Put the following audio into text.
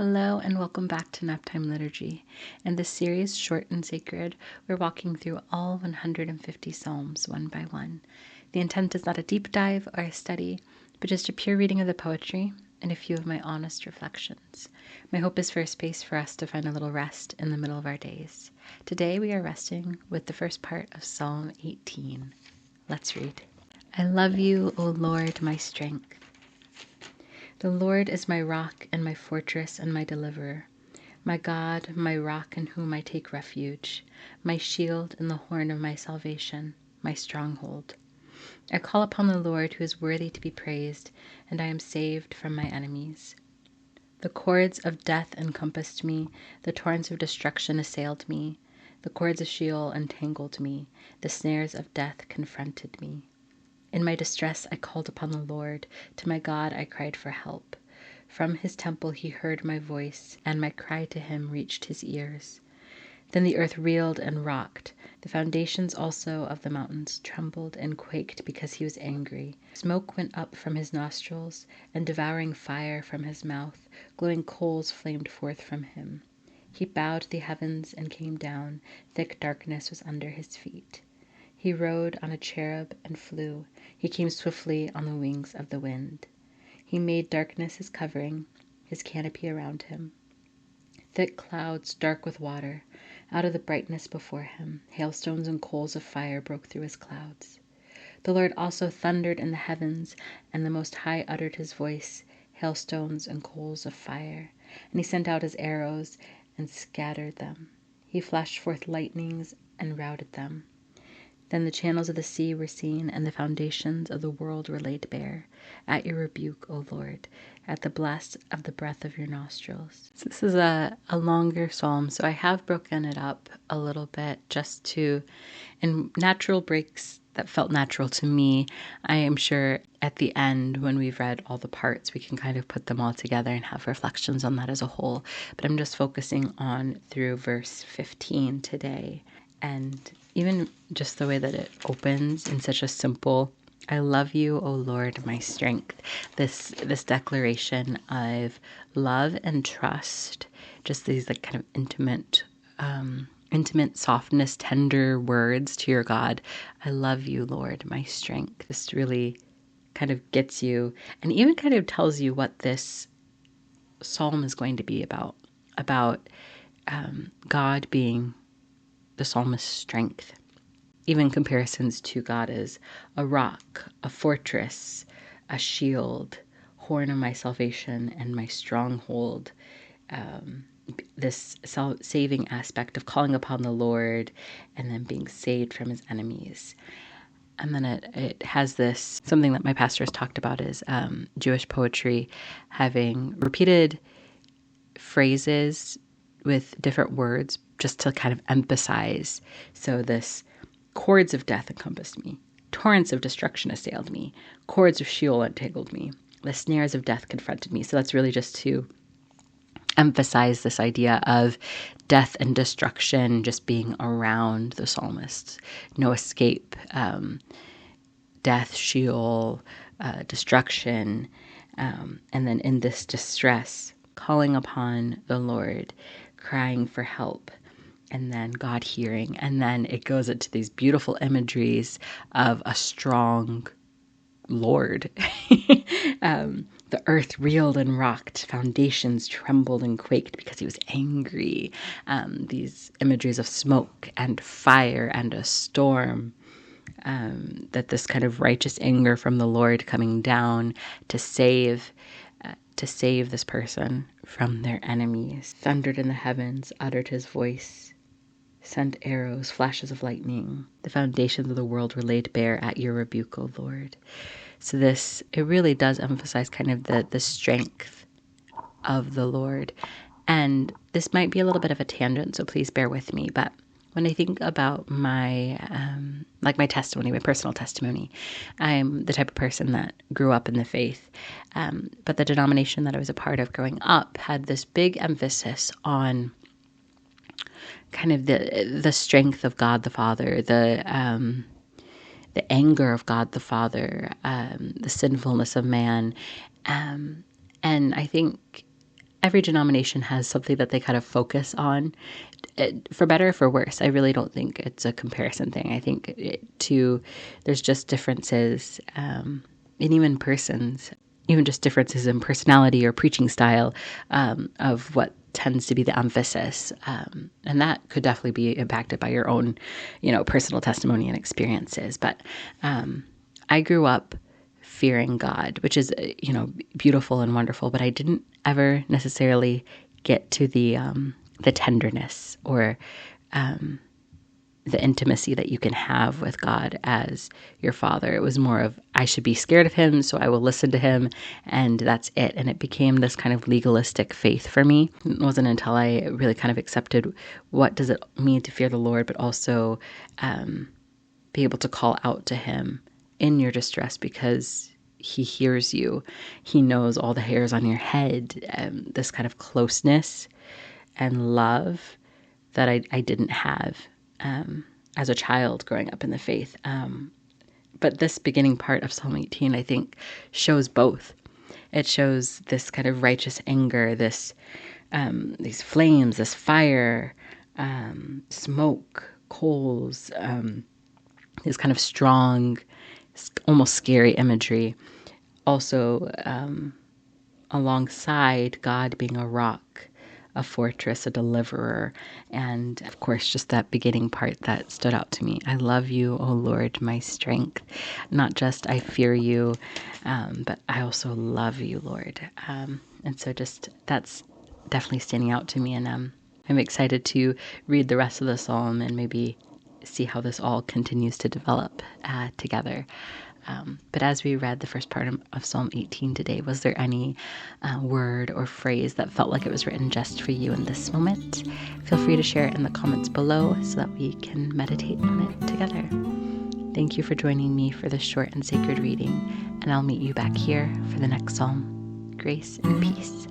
Hello and welcome back to Naptime Liturgy. In this series, Short and Sacred, we're walking through all 150 Psalms one by one. The intent is not a deep dive or a study, but just a pure reading of the poetry and a few of my honest reflections. My hope is for a space for us to find a little rest in the middle of our days. Today we are resting with the first part of Psalm 18. Let's read. I love you, O Lord, my strength. The Lord is my rock and my fortress and my deliverer, my God, my rock in whom I take refuge, my shield and the horn of my salvation, my stronghold. I call upon the Lord who is worthy to be praised, and I am saved from my enemies. The cords of death encompassed me, the torrents of destruction assailed me, the cords of Sheol entangled me, the snares of death confronted me. In my distress I called upon the Lord. To my God I cried for help. From his temple he heard my voice, and my cry to him reached his ears. Then the earth reeled and rocked. The foundations also of the mountains trembled and quaked because he was angry. Smoke went up from his nostrils, and devouring fire from his mouth. Glowing coals flamed forth from him. He bowed the heavens and came down. Thick darkness was under his feet. He rode on a cherub and flew. He came swiftly on the wings of the wind. He made darkness his covering, his canopy around him. Thick clouds dark with water. Out of the brightness before him, hailstones and coals of fire broke through his clouds. The Lord also thundered in the heavens, and the Most High uttered his voice, hailstones and coals of fire. And he sent out his arrows and scattered them. He flashed forth lightnings and routed them. Then the channels of the sea were seen, and the foundations of the world were laid bare. At your rebuke, O Lord, at the blast of the breath of your nostrils. So this is a longer psalm, so I have broken it up a little bit just to, in natural breaks that felt natural to me. I am sure at the end, when we've read all the parts, we can kind of put them all together and have reflections on that as a whole. But I'm just focusing on through verse 15 today. And even just the way that it opens in such a simple, I love you, O Lord, my strength. This declaration of love and trust, just these like kind of intimate softness, tender words to your God. I love you, Lord, my strength. This really kind of gets you and even kind of tells you what this psalm is going to be about God being the psalmist's strength. Even comparisons to God as a rock, a fortress, a shield, horn of my salvation, and my stronghold. This saving aspect of calling upon the Lord and then being saved from his enemies. And then it has this, something that my pastor has talked about is Jewish poetry having repeated phrases with different words just to kind of emphasize. So this cords of death encompassed me. Torrents of destruction assailed me. Cords of Sheol entangled me. The snares of death confronted me. So that's really just to emphasize this idea of death and destruction just being around the psalmist. No escape. Death, Sheol, destruction. And then in this distress, calling upon the Lord, crying for help, and then God hearing. And then it goes into these beautiful imageries of a strong Lord. The earth reeled and rocked, foundations trembled and quaked because he was angry. These imageries of smoke and fire and a storm. That this kind of righteous anger from the Lord coming down to save this person from their enemies. Thundered in the heavens, uttered his voice, sent arrows, flashes of lightning. The foundations of the world were laid bare at your rebuke, O Lord. So it really does emphasize kind of the strength of the Lord. And this might be a little bit of a tangent, so please bear with me. But when I think about my testimony, my personal testimony, I'm the type of person that grew up in the faith. But the denomination that I was a part of growing up had this big emphasis on kind of the strength of God the Father, the anger of God the Father, the sinfulness of man. And I think every denomination has something that they kind of focus on, for better or for worse. I really don't think it's a comparison thing. I think there's just differences in even persons, even just differences in personality or preaching style of what tends to be the emphasis. And that could definitely be impacted by your own, personal testimony and experiences. But I grew up fearing God, which is, beautiful and wonderful, but I didn't ever necessarily get to the tenderness or the intimacy that you can have with God as your Father. It was more of, I should be scared of him, so I will listen to him, and that's it. And it became this kind of legalistic faith for me. It wasn't until I really kind of accepted what does it mean to fear the Lord, but also be able to call out to him in your distress, because he hears you. He knows all the hairs on your head. This kind of closeness and love that I didn't have as a child growing up in the faith. But this beginning part of Psalm 18, I think, shows both. It shows this kind of righteous anger, these flames, this fire, smoke, coals, this kind of strong, almost scary imagery. Also, alongside God being a rock, a fortress, a deliverer, and of course, just that beginning part that stood out to me. I love you, O Lord, my strength. Not just I fear you, but I also love you, Lord. And so just that's definitely standing out to me. And I'm excited to read the rest of the psalm and maybe see how this all continues to develop together. But as we read the first part of Psalm 18 today, was there any word or phrase that felt like it was written just for you in this moment? Feel free to share it in the comments below so that we can meditate on it together. Thank you for joining me for this short and sacred reading, and I'll meet you back here for the next psalm. Grace and peace.